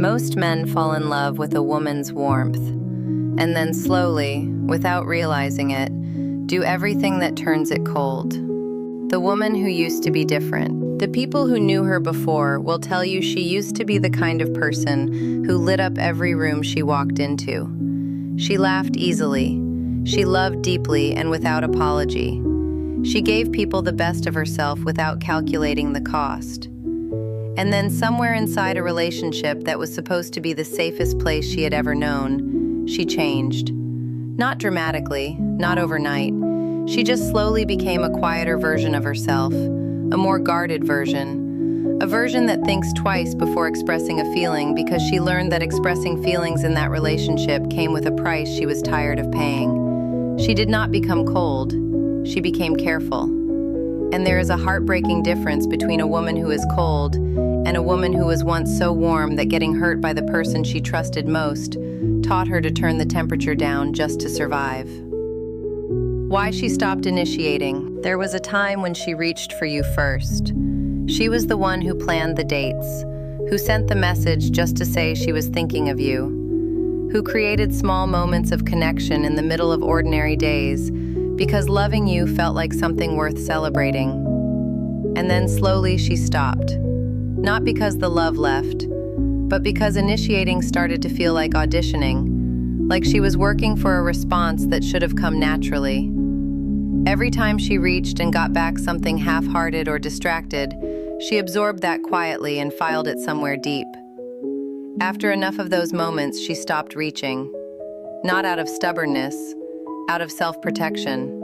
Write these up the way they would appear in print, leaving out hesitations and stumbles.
Most men fall in love with a woman's warmth, and then slowly, without realizing it, do everything that turns it cold. The woman who used to be different. The people who knew her before will tell you she used to be the kind of person who lit up every room she walked into. She laughed easily. She loved deeply and without apology. She gave people the best of herself without calculating the cost. And then somewhere inside a relationship that was supposed to be the safest place she had ever known, she changed. Not dramatically, not overnight. She just slowly became a quieter version of herself, a more guarded version. A version that thinks twice before expressing a feeling because she learned that expressing feelings in that relationship came with a price she was tired of paying. She did not become cold, she became careful. And there is a heartbreaking difference between a woman who is cold and a woman who was once so warm that getting hurt by the person she trusted most taught her to turn the temperature down just to survive. Why she stopped initiating. There was a time when she reached for you first. She was the one who planned the dates, who sent the message just to say she was thinking of you, who created small moments of connection in the middle of ordinary days because loving you felt like something worth celebrating. And then slowly she stopped. Not because the love left, but because initiating started to feel like auditioning, like she was working for a response that should have come naturally. Every time she reached and got back something half-hearted or distracted, she absorbed that quietly and filed it somewhere deep. After enough of those moments, she stopped reaching. Not out of stubbornness, out of self-protection.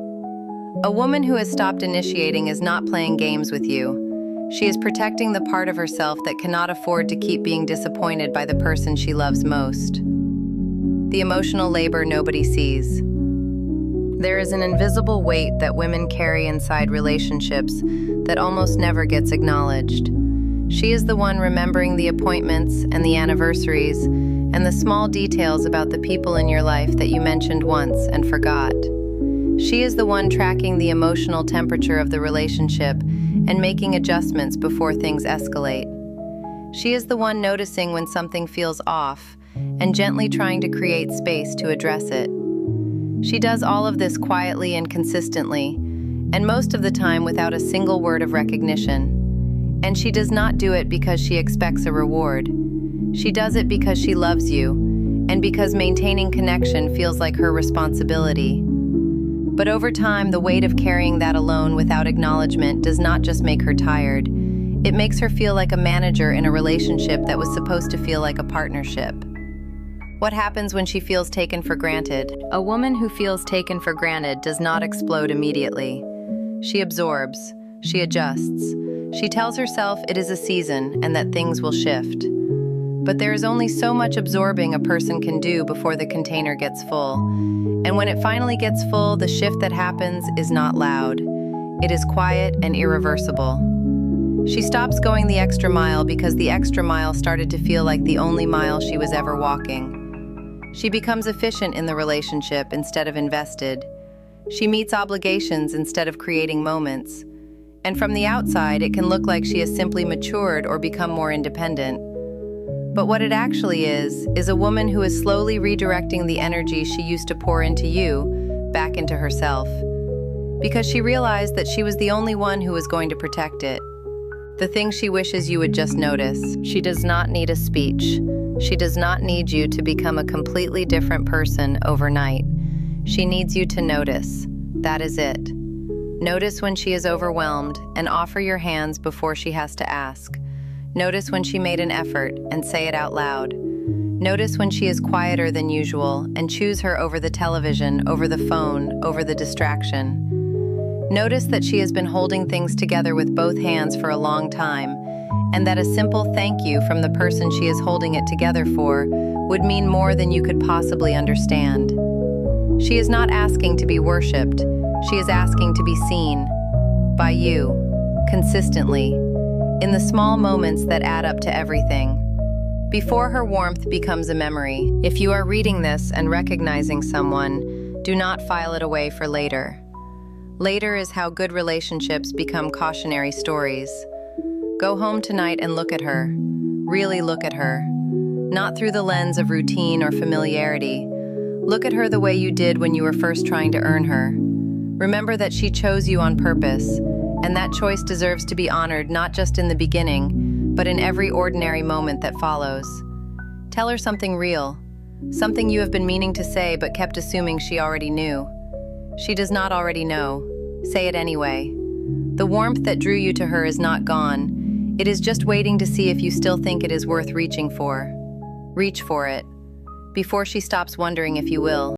A woman who has stopped initiating is not playing games with you. She is protecting the part of herself that cannot afford to keep being disappointed by the person she loves most. The emotional labor nobody sees. There is an invisible weight that women carry inside relationships that almost never gets acknowledged. She is the one remembering the appointments and the anniversaries and the small details about the people in your life that you mentioned once and forgot. She is the one tracking the emotional temperature of the relationship and making adjustments before things escalate. She is the one noticing when something feels off and gently trying to create space to address it. She does all of this quietly and consistently, and most of the time without a single word of recognition. And she does not do it because she expects a reward. She does it because she loves you, and because maintaining connection feels like her responsibility. But over time, the weight of carrying that alone without acknowledgement does not just make her tired. It makes her feel like a manager in a relationship that was supposed to feel like a partnership. What happens when she feels taken for granted? A woman who feels taken for granted does not explode immediately. She absorbs, she adjusts. She tells herself it is a season and that things will shift. But there is only so much absorbing a person can do before the container gets full. And when it finally gets full, the shift that happens is not loud. It is quiet and irreversible. She stops going the extra mile because the extra mile started to feel like the only mile she was ever walking. She becomes efficient in the relationship instead of invested. She meets obligations instead of creating moments. And from the outside, it can look like she has simply matured or become more independent. But what it actually is a woman who is slowly redirecting the energy she used to pour into you back into herself. Because she realized that she was the only one who was going to protect it. The thing she wishes you would just notice. She does not need a speech. She does not need you to become a completely different person overnight. She needs you to notice. That is it. Notice when she is overwhelmed and offer your hands before she has to ask. Notice when she made an effort and say it out loud. Notice when she is quieter than usual and choose her over the television, over the phone, over the distraction. Notice that she has been holding things together with both hands for a long time, and that a simple thank you from the person she is holding it together for would mean more than you could possibly understand. She is not asking to be worshipped. She is asking to be seen by you, consistently, in the small moments that add up to everything. Before her warmth becomes a memory, if you are reading this and recognizing someone, do not file it away for later. Later is how good relationships become cautionary stories. Go home tonight and look at her. Really look at her. not through the lens of routine or familiarity. Look at her the way you did when you were first trying to earn her. Remember that she chose you on purpose, and that choice deserves to be honored not just in the beginning, but in every ordinary moment that follows. Tell her something real, something you have been meaning to say but kept assuming she already knew. She does not already know. Say it anyway. The warmth that drew you to her is not gone. It is just waiting to see if you still think it is worth reaching for. Reach for it, before she stops wondering if you will.